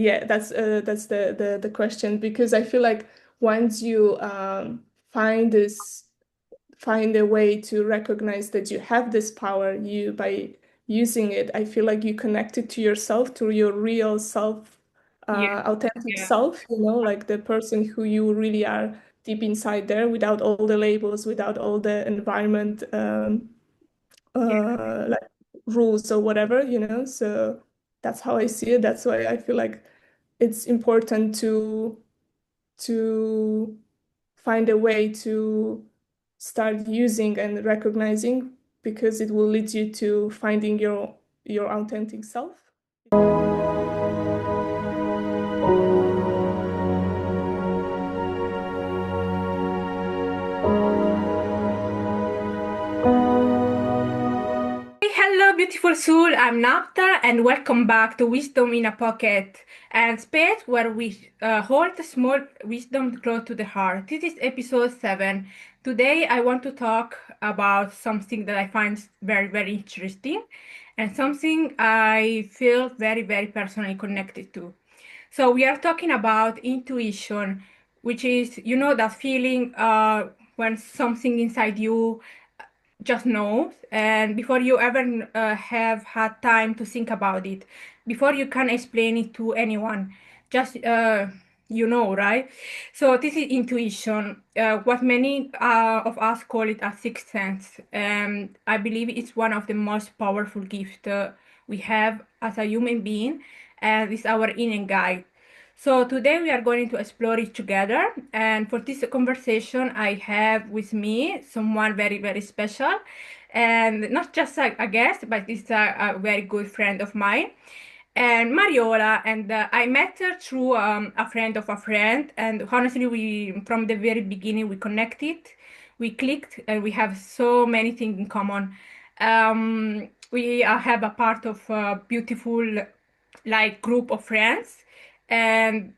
Yeah, that's the question because I feel like once you find this find a way to recognize that you have this power, you by using it, I feel like you connect it to yourself, to your real self, Yeah, authentic yeah, self, like the person who you really are deep inside there, without all the labels, without all the environment yeah. like rules or whatever. So that's how I see it. That's why I feel like it's important to find a way to start using and recognizing because it will lead you to finding your authentic self. Hey, hello, beautiful soul. I'm Napta, and welcome back to Wisdom in a Pocket, and space where we hold the small wisdom close to the heart. This is episode 7. Today, I want to talk about something that I find very, very interesting, and something I feel very, very personally connected to. So we are talking about intuition, which is, that feeling when something inside you just know, and before you ever have had time to think about it, before you can explain it to anyone, just right? So this is intuition, what many of us call it a sixth sense, and I believe it's one of the most powerful gifts we have as a human being, and it's our inner guide. So today we are going to explore it together. And for this conversation, I have with me someone very, very special. And not just a guest, but it's a very good friend of mine. And Mariola, and I met her through a friend of a friend. And honestly, from the very beginning, we connected, we clicked, and we have so many things in common. We have a part of a beautiful, like, group of friends, and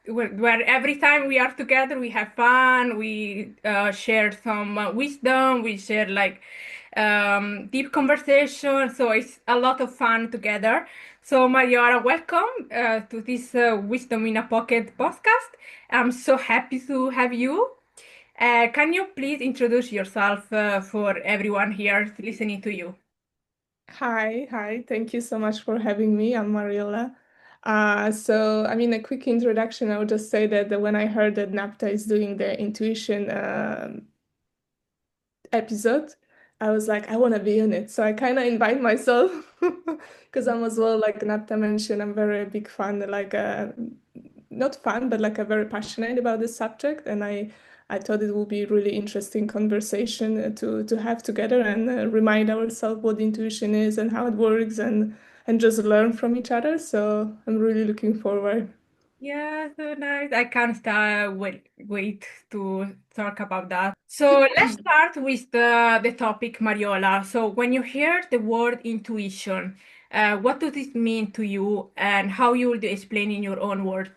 where every time we are together we have fun, we share some wisdom, we share like deep conversation, so it's a lot of fun together. So Mariora, welcome to this Wisdom in a Pocket podcast. I'm so happy to have you. Can you please introduce yourself for everyone here listening to you? Hi. Thank you so much for having me. I'm Mariola. So, I mean, a quick introduction. I would just say that when I heard that NAPTA is doing the intuition episode, I was like, I want to be in it. So I kind of invite myself because I'm as well, like Nata mentioned, I'm very big fan, like not fan, but like a very passionate about this subject. And I thought it would be really interesting conversation to have together and remind ourselves what intuition is and how it works and just learn from each other. So I'm really looking forward. Yeah, so nice. I can't wait to talk about that. So let's start with the topic, Mariola. So when you hear the word intuition, what does it mean to you, and how you would explain in your own words?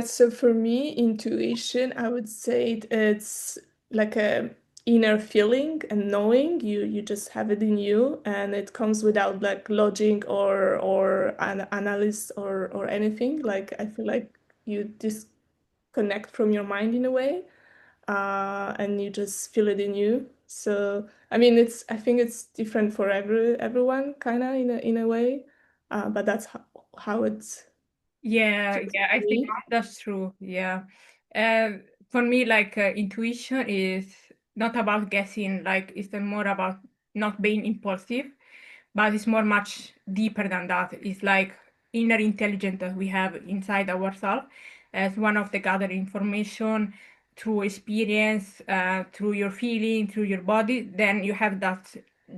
So for me, intuition, I would say it's like a inner feeling and knowing. You just have it in you, and it comes without like logic or an analysis or anything. Like I feel like you disconnect from your mind in a way, and you just feel it in you. So I mean, I think it's different for everyone, kind of in a way, but that's how it Yeah, feels yeah, to I think me. that's true. Yeah. Uh, for me, like, intuition is not about guessing, like, it's more about not being impulsive, but it's more much deeper than that. It's like inner intelligence that we have inside ourselves as one of the gathered information through experience, through your feeling, through your body. Then you have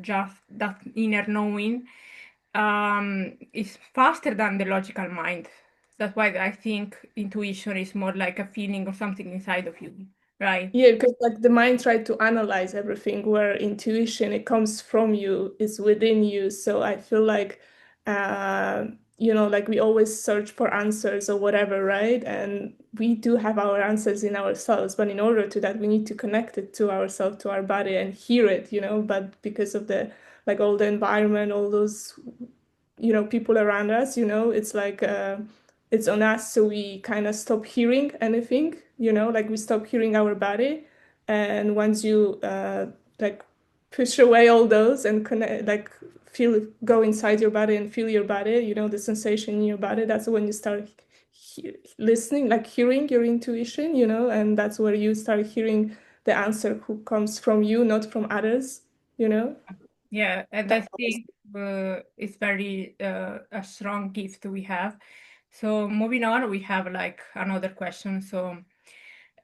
just that inner knowing. Is faster than the logical mind. That's why I think intuition is more like a feeling or something inside of you, right? Yeah, because like the mind tried to analyze everything, where intuition, it comes from you, is within you. So I feel like, uh, like we always search for answers or whatever, right? And we do have our answers in ourselves, but in order to that, we need to connect it to ourselves, to our body, and hear it. But because of the like all the environment, all those people around us, it's like it's on us, so we kind of stop hearing anything, like we stop hearing our body. And once you like push away all those and connect, like go inside your body and feel your body, the sensation in your body, that's when you start listening, like hearing your intuition, and that's where you start hearing the answer who comes from you, not from others, you know. Yeah, and I That's think it's very a strong gift we have. So moving on, we have like another question. So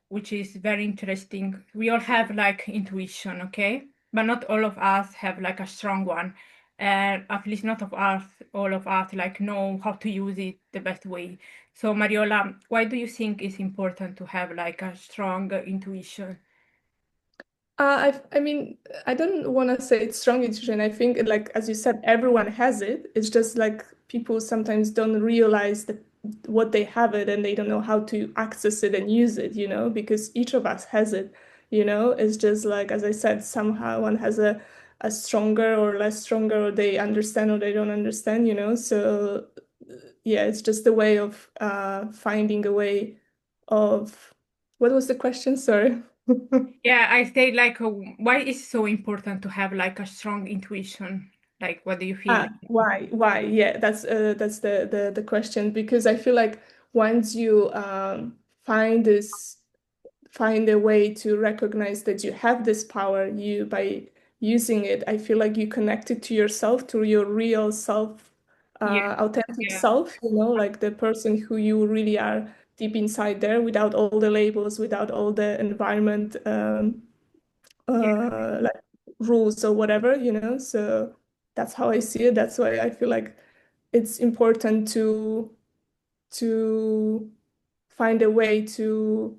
which is very interesting. We all have like intuition, okay? But not all of us have like a strong one. And at least not of us, all of us like know how to use it the best way. So Mariola, why do you think it's important to have like a strong intuition? I mean, I don't want to say it's strong intuition. I think, like as you said, everyone has it. It's just like people sometimes don't realize that what they have it and they don't know how to access it and use it, because each of us has it, It's just like, as I said, somehow one has a stronger or less stronger, or they understand or they don't understand, So yeah, it's just a way of finding a way of, what was the question? Sorry. Yeah, I say like why is it so important to have like a strong intuition? Like what do you feel? Why? Why? Yeah, that's the question, because I feel like once you find a way to recognize that you have this power, you by using it, I feel like you connect it to yourself, to your real self, Yeah, authentic yeah, self, like the person who you really are deep inside there, without all the labels, without all the environment yeah. like rules or whatever, So that's how I see it. That's why I feel like it's important to find a way to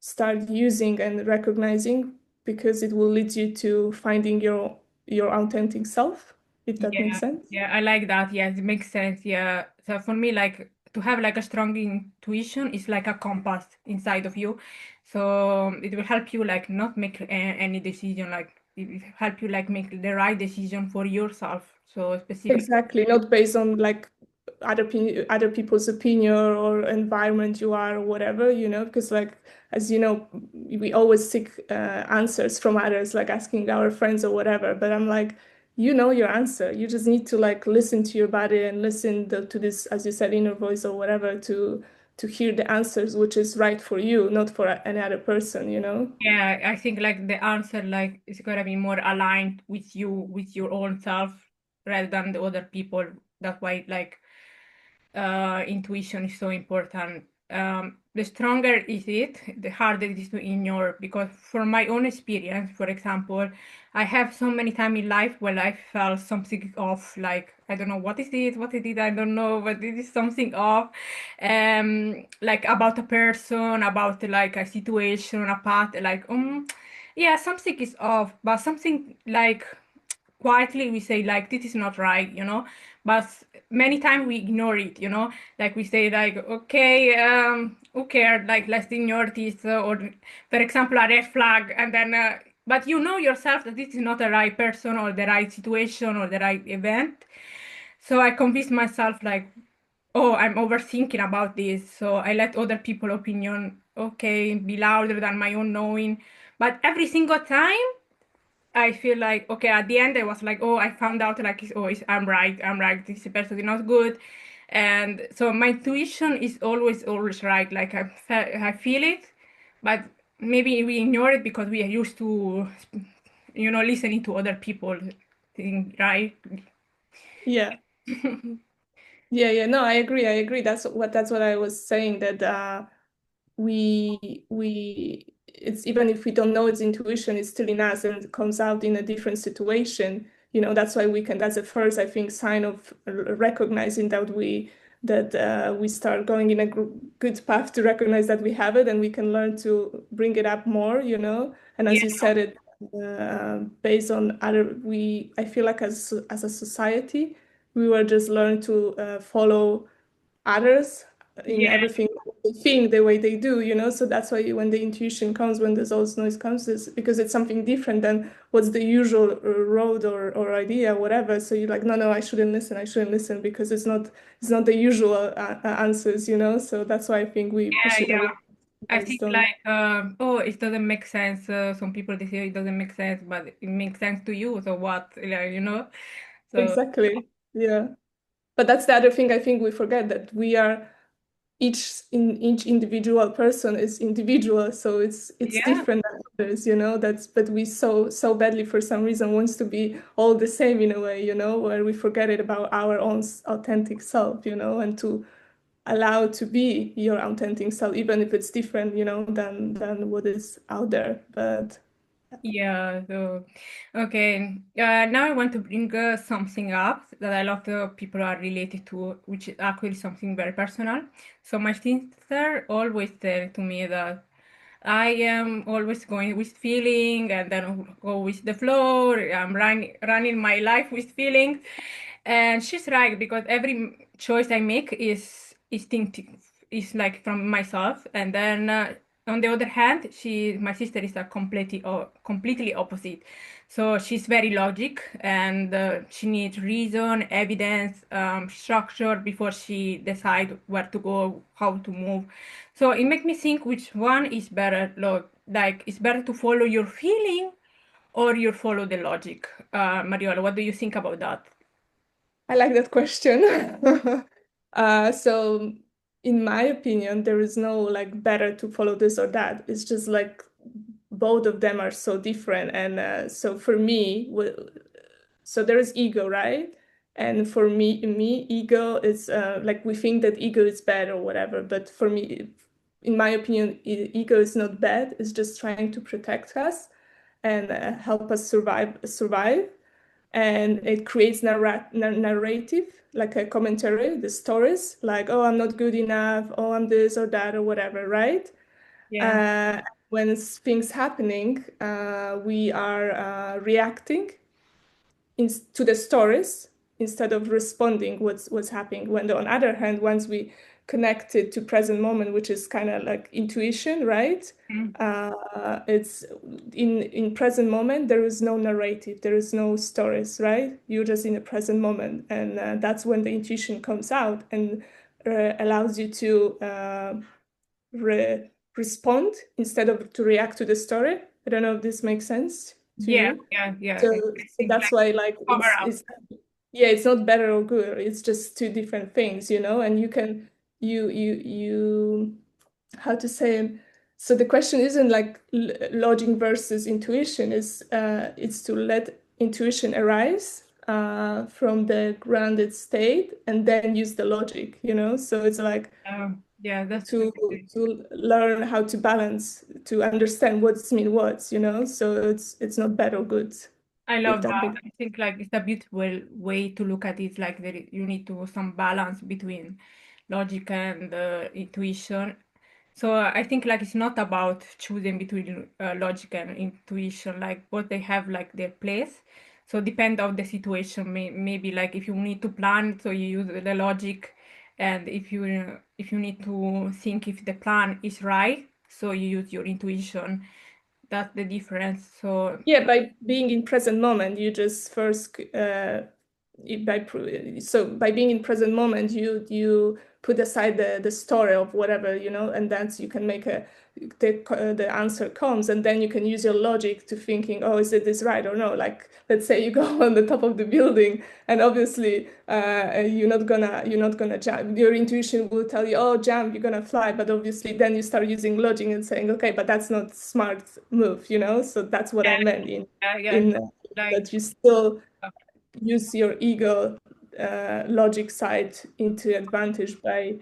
start using and recognizing, because it will lead you to finding your authentic self, if that makes Yeah, sense. yeah, I like that. Yeah, it makes sense. Yeah. So for me, like to have like a strong intuition is like a compass inside of you. So it will help you like not make any decision, like it will help you like make the right decision for yourself. So specific. Exactly, not based on like other people's opinion or environment you are or whatever, because like as you know, we always seek answers from others, like asking our friends or whatever. But I'm like, your answer. You just need to like listen to your body and listen to this, as you said, inner voice or whatever, to hear the answers, which is right for you, not for any other person. Yeah, I think like the answer like is gonna be more aligned with you, with your own self, rather than the other people. That's why like intuition is so important. The stronger is it, the harder it is to ignore. Because for my own experience, for example, I have so many time in life where I felt something off. Like I don't know what is it, what is it, I don't know, but it is something off. Like about a person, about like a situation, a path. Like yeah, something is off, but something like quietly we say like this is not right. But many times we ignore it. Like we say like okay, who cares, like let's ignore this, or for example a red flag, and then but you know yourself that this is not the right person or the right situation or the right event. So I convinced myself like, oh, I'm overthinking about this, so I let other people opinion, okay, be louder than my own knowing. But every single time I feel like okay. At the end, I was like, oh, I found out like, oh, I'm right. I'm right. This person is not good, and so my intuition is always right. Like I feel it, but maybe we ignore it because we are used to, listening to other people, think, right? Yeah. Yeah, no, I agree. That's what I was saying, that we it's, even if we don't know it's intuition, it's still in us and it comes out in a different situation. That's why that's the first, I think, sign of recognizing that we start going in a good path to recognize that we have it, and we can learn to bring it up more. And Yeah, as you said it, based on other, I feel like as a society, we were just learn to follow others, in Yeah, everything they think the way they do, you know. So that's why when the intuition comes, when there's all this noise comes, is because it's something different than what's the usual road or idea, whatever. So you're like, no, no, I shouldn't listen because it's not the usual answers, you know. So that's why I think we yeah, push it yeah. away. I think Don't. like, oh, it doesn't make sense. Some people they say it doesn't make sense, but it makes sense to you. So what? Like, you know? So Exactly. Yeah. But that's the other thing I think we forget, that we are each individual person is individual, so it's yeah, different than others, you know. That's but we so badly for some reason wants to be all the same in a way, you know, where we forget it about our own authentic self, you know, and to allow to be your authentic self, even if it's different, you know, than what is out there. But yeah. So okay. Now I want to bring something up that a lot of people are related to, which is actually something very personal. So my sister always tell to me that I am always going with feeling and then go with the flow. I'm running my life with feelings. And she's right because every choice I make is instinctive, is like from myself. And then on the other hand, my sister is a completely opposite. So she's very logic and she needs reason, evidence, structure before she decide where to go, how to move. So it makes me think which one is better. Like, it's better to follow your feeling or you follow the logic. Mariola, what do you think about that? I like that question. So in my opinion, there is no like better to follow this or that. It's just like both of them are so different. And so for me, so there is ego, right? And for me, ego is like we think that ego is bad or whatever. But for me, in my opinion, ego is not bad. It's just trying to protect us and help us survive, and it creates narrative, like a commentary, the stories, like, oh, I'm not good enough, oh, I'm this or that or whatever, right? Yeah. uh, when things happening, we are reacting to the stories instead of responding what's happening. When on the other hand, once we connect it to present moment, which is kind of like intuition, right? Mm. It's in present moment, there is no narrative, there is no stories, right? You're just in the present moment, and that's when the intuition comes out and allows you to re respond instead of to react to the story. I don't know if this makes sense to Yeah, you. yeah, yeah. So, I so think that's like why like cover up. it's yeah, it's not better or good. It's just two different things, you know, and you can you how to say, so the question isn't like logic versus intuition, is it's to let intuition arise from the grounded state and then use the logic, you know. So it's like Yeah, that's to to learn how to balance, to understand what's mean words, you know. So it's not bad or good, I if love that that. makes. I think like it's a beautiful way to look at it. Like you need to some balance between logic and intuition. So I think like it's not about choosing between logic and intuition. Like both they have like their place. So depend of the situation. Maybe like if you need to plan, so you use the logic, and if you need to think if the plan is right, so you use your intuition. That's the difference. So Yeah, by being in present moment, you just first so by being in present moment, you put aside the story of whatever, you know, and then you can make the answer comes, and then you can use your logic to thinking, oh, is it this right or no? Like, let's say you go on the top of the building, and obviously you're not gonna jump. Your intuition will tell you, oh, jump, you're gonna fly, but obviously then you start using logic and saying, okay, but that's not smart move, you know. So that's what I meant yeah, yeah, in like that you still use your ego logic side into advantage by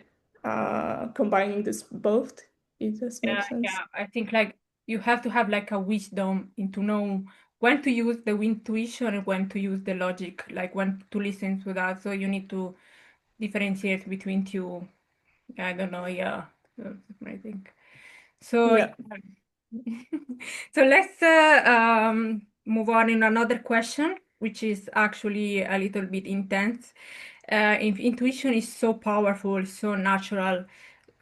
combining this both. It does make yeah, sense. yeah. I think like you have to have like a wisdom in to know when to use the intuition and when to use the logic, like when to listen to that. So you need to differentiate between two. I don't know, yeah. So, I think. So Yeah. yeah. So let's move on in another question, which is actually a little bit intense. if intuition is so powerful, so natural,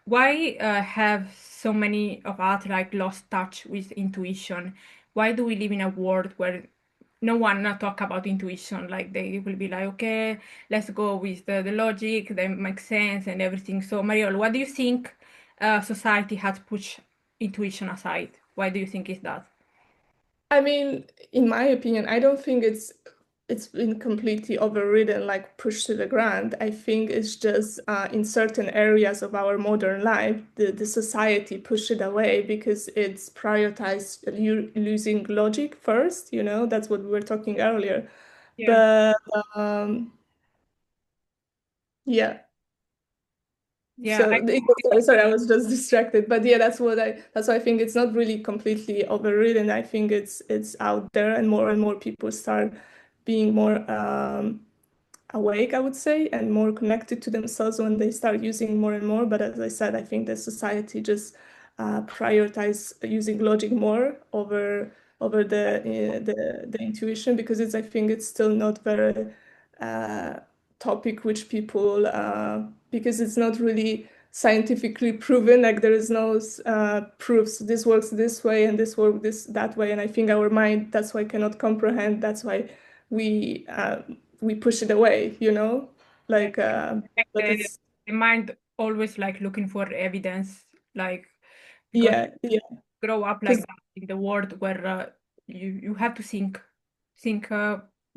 why have so many of us like lost touch with intuition? Why do we live in a world where no one not talk about intuition? Like they will be like, okay, let's go with the logic that makes sense and everything. So, Mariol, what do you think society has pushed intuition aside? Why do you think it's that? I mean, in my opinion, I don't think it's been completely overridden, like pushed to the ground. I think it's just in certain areas of our modern life, the society pushed it away because it's prioritized losing logic first, you know, that's what we were talking earlier. Yeah, But yeah. yeah, So sorry, I was just distracted. But yeah, that's why I think it's not really completely overridden. I think it's out there and more people start being more awake, I would say, and more connected to themselves when they start using more and more. But as I said, I think the society just prioritize using logic more over the intuition because I think it's still not very uh, topic which people because it's not really scientifically proven. Like there is no proofs this works this way and this works this that way. And I think our mind that's why cannot comprehend. That's why we uh, we push it away, you know, yeah. like Like but it's the mind always like looking for evidence, like because yeah grow up like because that in the world where you have to think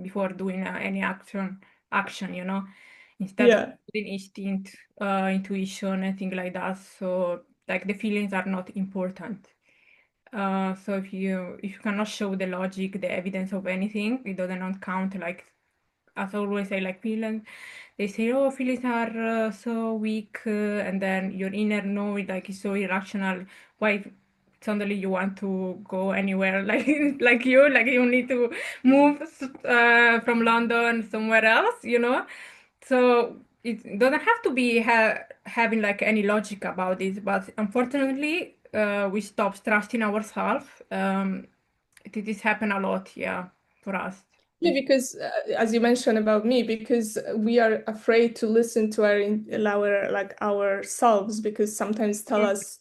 before doing any action, you know, instead of yeah using instinct, intuition and things like that. So like the feelings are not important. So if you cannot show the logic, the evidence of anything, it doesn't count. Like as I always say, like feelings, they say, oh, feelings are so weak, and then your inner knowing like is so irrational. Why suddenly you want to go anywhere, like like you need to move from London somewhere else, you know? So it doesn't have to be having like any logic about this, but unfortunately, we stop trusting ourselves. This happen a lot, yeah, for us. Yeah, because as you mentioned about me, because we are afraid to listen to our like ourselves, because sometimes tell us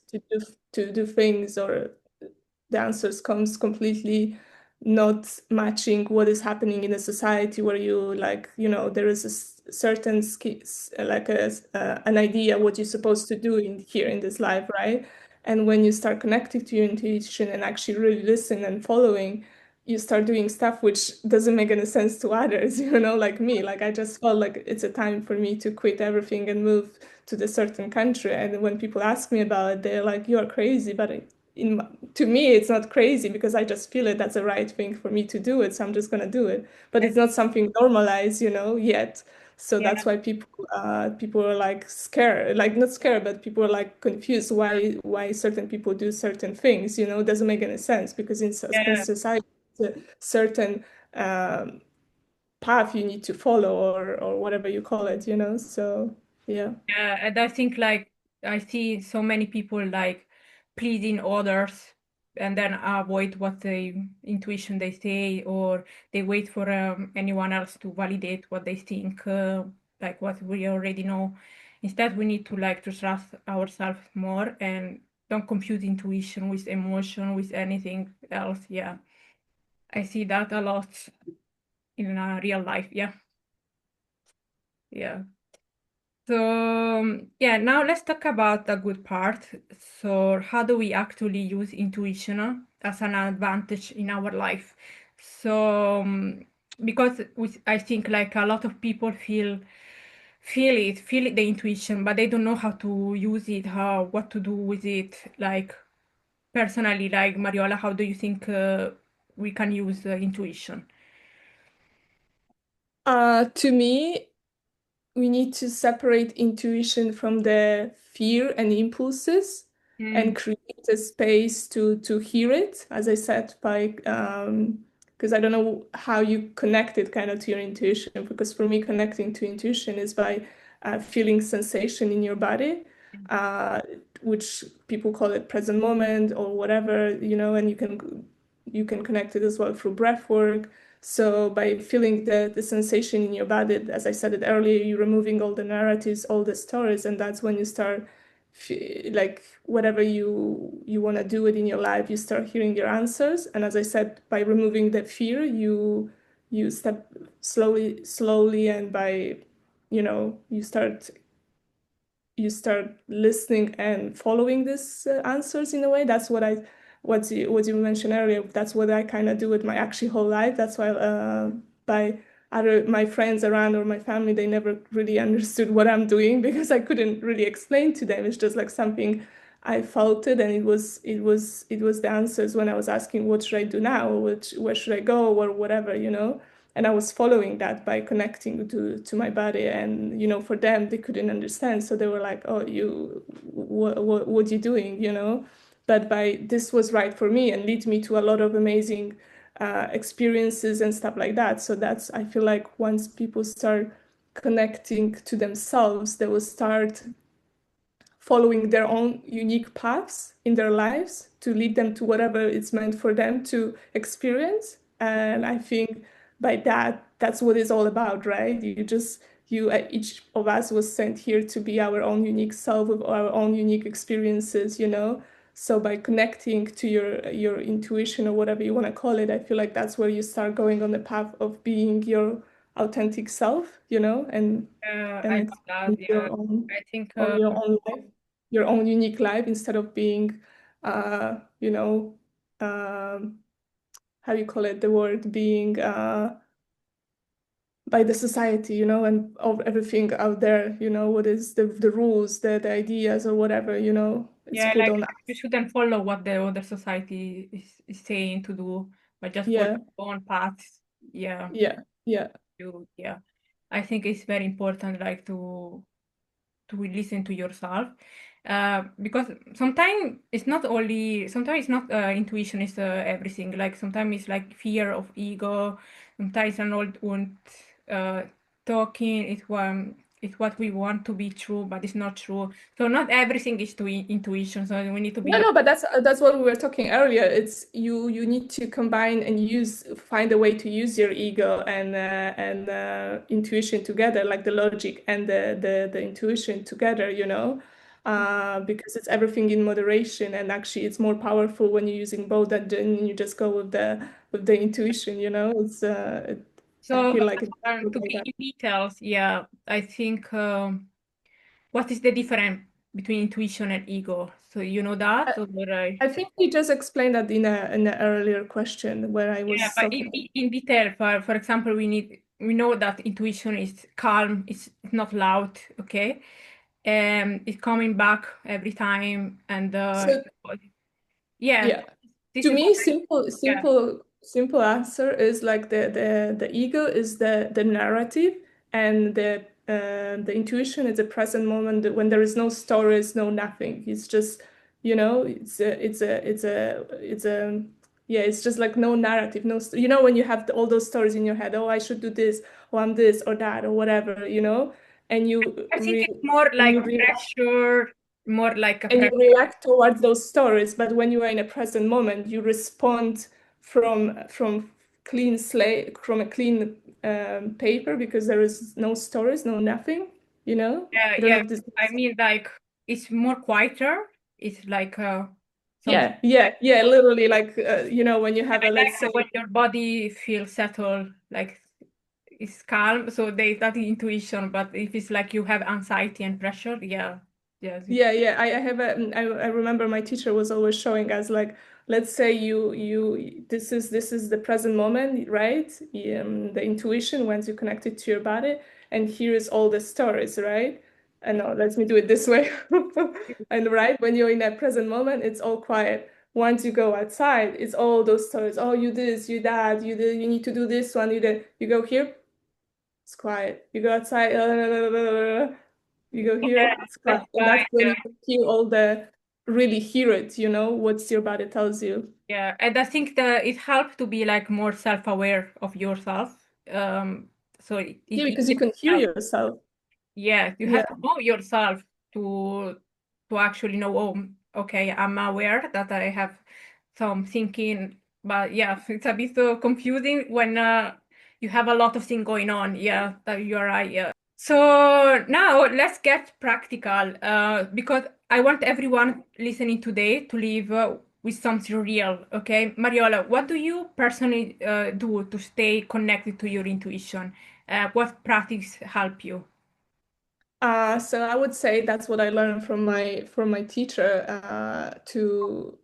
to do things or the answers comes completely not matching what is happening in a society where you like, you know, there is a certain like an idea what you're supposed to do in here in this life, right? And when you start connecting to your intuition and actually really listen and following, you start doing stuff which doesn't make any sense to others, you know, like me. Like I just felt like it's a time for me to quit everything and move to the certain country. And when people ask me about it, they're like, "You are crazy," but to me, it's not crazy because I just feel it. That's the right thing for me to do it, so I'm just gonna do it. But it's not something normalized, you know, yet. So Yeah, that's why people are like scared, like not scared, but people are like confused why certain people do certain things. You know, it doesn't make any sense because in yeah. society a certain path you need to follow or whatever you call it, you know? So, yeah. Yeah, and I think like I see so many people like pleasing others and then avoid what the intuition they say, or they wait for anyone else to validate what they think, like what we already know. Instead, we need to like to trust ourselves more and don't confuse intuition with emotion, with anything else. Yeah, I see that a lot in real life. Yeah, yeah. So, yeah, now let's talk about the good part. So, how do we actually use intuition as an advantage in our life? So, because I think like a lot of people feel it, the intuition, but they don't know how to use it, what to do with it. Like personally, like Mariola, how do you think we can use intuition? To me, we need to separate intuition from the fear and impulses Mm, and create a space to hear it, as I said, by because I don't know how you connect it kind of to your intuition, because for me connecting to intuition is by feeling sensation in your body, uh, which people call it present moment or whatever, you know, and you can connect it as well through breath work. So by feeling the sensation in your body, as I said it earlier, you're removing all the narratives, all the stories, and that's when you start like whatever you want to do it in your life, you start hearing your answers. And as I said, by removing the fear, you step slowly, and by you start listening and following these answers in a way. That's what you mentioned earlier. That's what I kind of do with my actually whole life. That's why by other my friends around or my family, they never really understood what I'm doing because I couldn't really explain to them. It's just like something I felt it, and it was the answers when I was asking what should I do now, where should I go, or whatever. And I was following that by connecting to my body. And for them, they couldn't understand, so they were like, oh, what you doing. But by this was right for me and lead me to a lot of amazing experiences and stuff like that. So that's, I feel like, once people start connecting to themselves, they will start following their own unique paths in their lives to lead them to whatever it's meant for them to experience. And I think by that, that's what it's all about, right? Each of us was sent here to be our own unique self with our own unique experiences. So by connecting to your intuition or whatever you want to call it, I feel like that's where you start going on the path of being your authentic self, and I got that. experience Yeah, I think on your own life, your own unique life, instead of being, uh, you know, um, how you call it, the word being by the society, and of everything out there, what is the rules, the ideas or whatever, it's yeah, put like on you us. shouldn't follow what the other society is saying to do, but just follow Yeah, your own paths. Yeah, yeah, yeah. yeah. I think it's very important, like to listen to yourself, because sometimes it's not intuition is everything. Like sometimes it's like fear of ego. Sometimes an old und talking is what we want to be true, but it's not true. So not everything is to intuition. So we need to be No, like, no, but that's what we were talking earlier. It's you need to combine and find a way to use your ego and intuition together, like the logic and the intuition together, because it's everything in moderation, and actually it's more powerful when you're using both than you just go with the intuition. I so feel like it's to like be that. in details. Yeah, I think what is the difference between intuition and ego? So you know I, that, or I think we just explained that in an earlier question where I yeah, was but talking. in detail, for example, we know that intuition is calm, it's not loud, okay? It's coming back every time, and So yeah, yeah. this To is what me, I, simple, yeah, simple, simple answer is like the ego is the narrative, and the intuition is the present moment when there is no stories, no nothing. It's just, it's a yeah, it's just like no narrative, when you have all those stories in your head, oh, I should do this, or I'm this or that or whatever, and you I think re it's more and like you react pressure, more like a and you pressure. react towards those stories. But when you are in a present moment, you respond from clean slate, from a clean paper, because there is no stories, no nothing. Yeah, You don't yeah. have this. I mean, like it's more quieter. It's like something. Yeah, yeah, yeah. Literally, like when you have I a, like let's say, when your body feels settled, like it's calm. So there's that intuition. But if it's like you have anxiety and pressure, yeah, yes, yeah, yeah. I have I remember my teacher was always showing us, like, let's say this is the present moment, right? The intuition once you connect it to your body, and here is all the stories, right? And no, let me do it this way. And right when you're in that present moment, it's all quiet. Once you go outside, it's all those stories. Oh, you this, you that, you did, you need to do this one, you did. You go here, it's quiet. You go outside, you go here, yeah, it's quiet. that's And why. that's when you feel really hear it, what your body tells you. Yeah, and I think that it helps to be like more self-aware of yourself. So Yeah, it because you can hear helps. yourself. Yeah, you Yeah. have to know yourself to actually know, oh, okay, I'm aware that I have some thinking. But yeah, it's a bit confusing when you have a lot of things going on. Yeah, you're right. Yeah. So now let's get practical because I want everyone listening today to live with something real. Okay, Mariola, what do you personally do to stay connected to your intuition? What practice help you? So I would say that's what I learned from my teacher to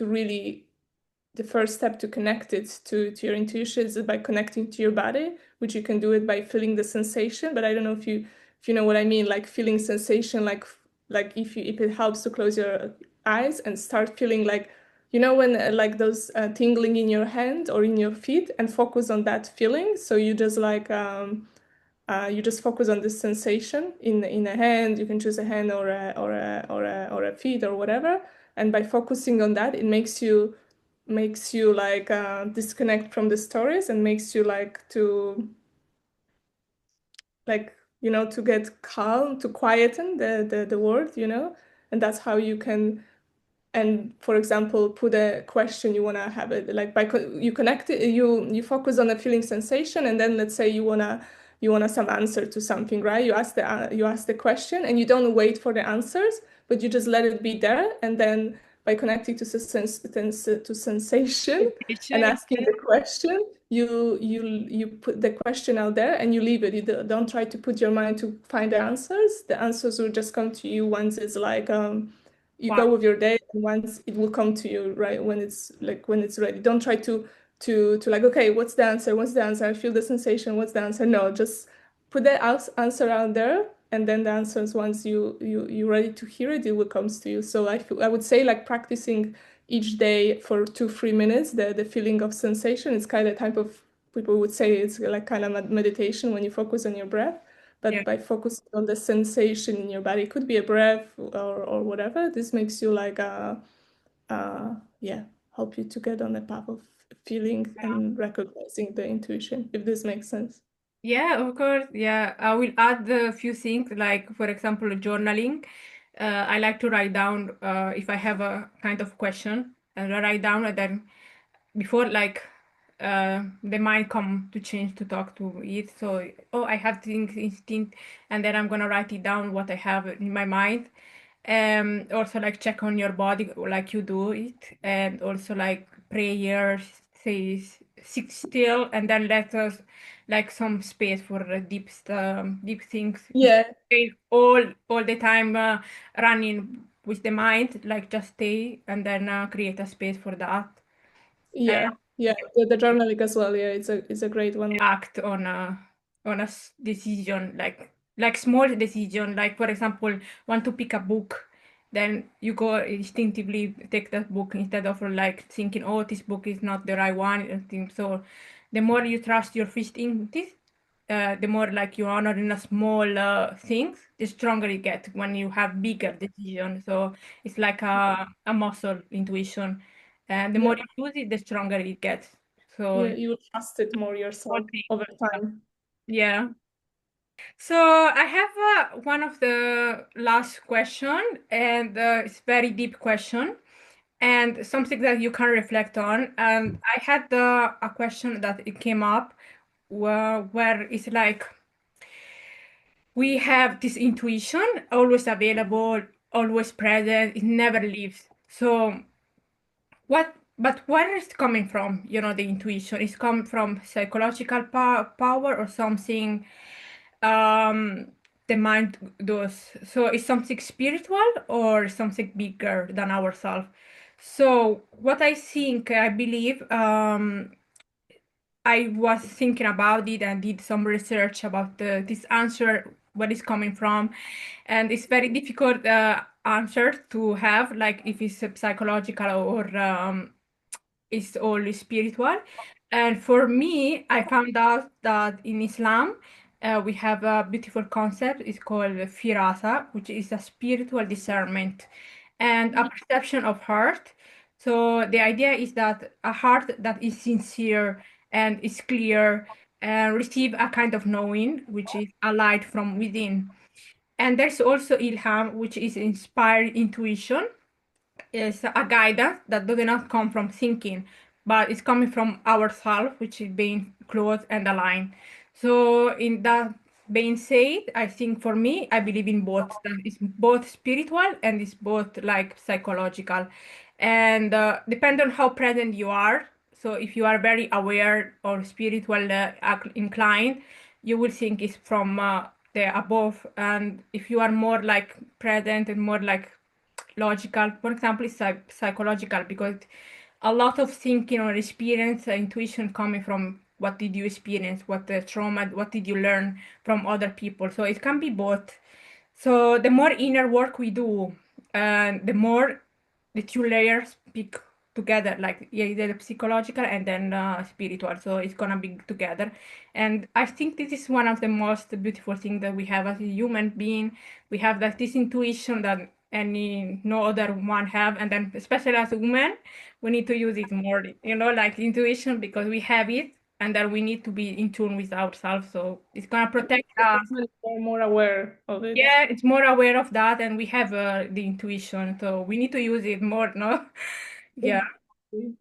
really the first step to connect it to your intuition is by connecting to your body, which you can do it by feeling the sensation. But I don't know if you know what I mean, like feeling sensation, like if it helps to close your eyes and start feeling like when like those tingling in your hand or in your feet and focus on that feeling. So you just you just focus on this sensation in a hand. You can choose a hand or a feet or whatever. And by focusing on that, it makes you like disconnect from the stories and makes you like to get calm, to quieten the world, and that's how you can and for example put a question you want to have it like you connect it, you focus on a feeling sensation, and then let's say you want to some answer to something, right? You ask the question and you don't wait for the answers, but you just let it be there, and then by connecting to sensation and Intuition. asking the question, you put the question out there and you leave it. You don't try to put your mind to find the answers. The answers will just come to you once it's like you Wow. go with your day, and once it will come to you, right? When it's ready. Don't try to like, okay, what's the answer? What's the answer? I feel the sensation. What's the answer? No, just put the answer out there, and then the answers, once you're ready to hear it, it will comes to you. So I would say like practicing each day for 2-3 minutes the feeling of sensation. It's kind of type of, people would say it's like kind of meditation when you focus on your breath. Yeah. But by focusing on the sensation in your body, it could be a breath or whatever, this makes you like yeah, help you to get on the path of feeling and recognizing the intuition, if this makes sense. Yeah, of course. Yeah, I will add a few things, like for example, journaling. I like to write down if I have a kind of question, and I write down, and then before like the mind come to change to talk to it. So oh, I have things instinct, and then I'm gonna write it down what I have in my mind. Also like check on your body like you do it, and also like prayers, say sit still, and then let us like some space for deep things. Yeah, Stay all the time running with the mind, like just stay and then create a space for that. yeah, yeah. The journaling as well. Yeah, it's a great one. Act on a decision, like small decision, like for example want to pick a book, then you go instinctively take that book instead of like thinking, oh, this book is not the right one and things. So the more you trust your first instinct, the more like you honor in a small things, the stronger it gets when you have bigger decisions. So it's like a muscle intuition, and the Yeah, more you use it, the stronger it gets. So yeah, you will trust it more small yourself thing. over time. Yeah. So I have one of the last question, and it's very deep question, and something that you can reflect on. And I had a question that it came up where it's like we have this intuition always available, always present, it never leaves. So but where is it coming from? The intuition is come from psychological power or something um the mind does. So it's something spiritual or something bigger than ourselves. So what I believe, I was thinking about it and did some research about this answer, where it's coming from, and it's very difficult answer to have, like if it's psychological or is all spiritual. And for me, I found out that in Islam, we have a beautiful concept. It's called firasa, which is a spiritual discernment and a perception of heart. So the idea is that a heart that is sincere and is clear and receive a kind of knowing, which is a light from within. And there's also ilham, which is inspired intuition, is a guidance that does not come from thinking, but it's coming from ourselves, which is being close and aligned. So, in that being said, I think for me, I believe in both. That it's both spiritual and it's both like psychological, and depend on how present you are. So, if you are very aware or spiritual inclined, you will think it's from the above, and if you are more like present and more like logical, for example, it's psychological, because a lot of thinking or experience, intuition coming from what did you experience, what the trauma, what did you learn from other people. So it can be both. So the more inner work we do, and the more the two layers speak together, like yeah, the psychological and then spiritual. So it's gonna be together. And I think this is one of the most beautiful things that we have as a human being. We have that this intuition that any no other one have, and then especially as a woman, we need to use it more. Like intuition, because we have it, and that we need to be in tune with ourselves. So it's gonna protect us. We're more aware of it. Yeah, it's more aware of that, and we have the intuition, so we need to use it more, no? Yeah. Exactly.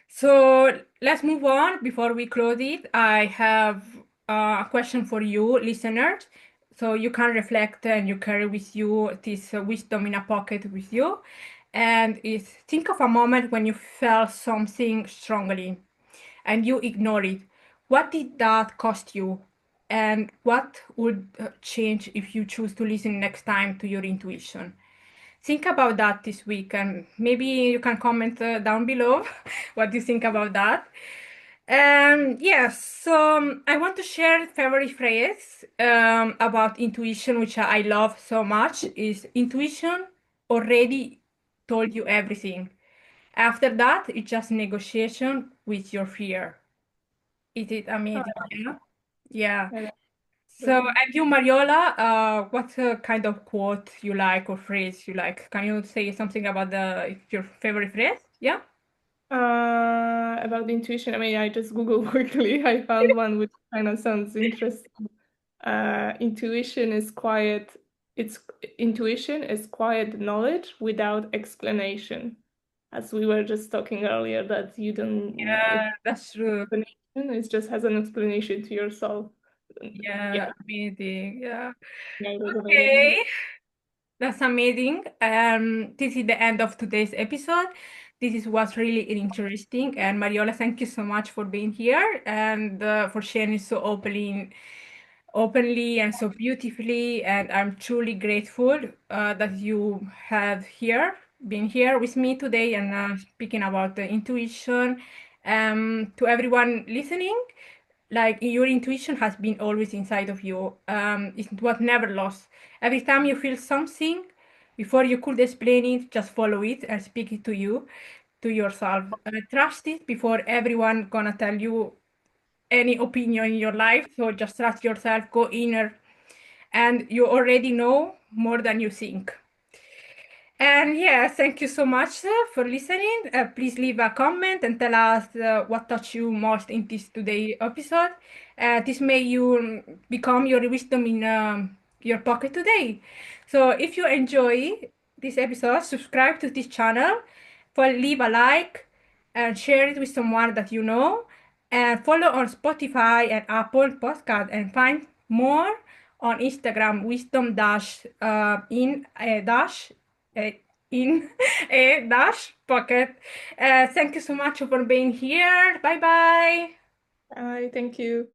So let's move on. Before we close it, I have a question for you, listeners. So you can reflect and you carry with you this wisdom in a pocket with you. And is think of a moment when you felt something strongly and you ignore it. What did that cost you? And what would change if you choose to listen next time to your intuition? Think about that this week, and maybe you can comment down below what you think about that. Yes, so I want to share favorite phrase about intuition, which I love so much, is intuition already told you everything. After that, it's just negotiation with your fear. Is it Oh, amazing? Yeah. Yeah. I like So, that. and you, Mariola, what kind of quote you like or phrase you like? Can you say something about your favorite phrase? Yeah. About the intuition, I mean, I just Googled quickly. I found one which kind of sounds interesting. Intuition is quiet. It's intuition is quiet knowledge without explanation. As we were just talking earlier, that you don't, Yeah, it's that's true. explanation, it just has an explanation to yourself. Yeah, Yeah, amazing. Yeah. yeah, it was amazing. Okay, that's amazing. This is the end of today's episode. This is what's really interesting. And Mariola, thank you so much for being here and for sharing so openly and so beautifully. And I'm truly grateful that you have been here with me today and speaking about the intuition. To everyone listening, like your intuition has been always inside of you. It was never lost. Every time you feel something, before you could explain it, just follow it and speak it to you, to yourself. Trust it before everyone gonna tell you any opinion in your life. So just trust yourself, go inner, and you already know more than you think. And yeah, thank you so much for listening. Please leave a comment and tell us what touched you most in this today episode. This may you become your wisdom in your pocket today. So if you enjoy this episode, subscribe to this channel, leave a like, and share it with someone that you know. And follow on Spotify and Apple Podcast and find more on Instagram wisdom dash in dash uh, in a dash pocket. Thank you so much for being here. Bye bye. Thank you.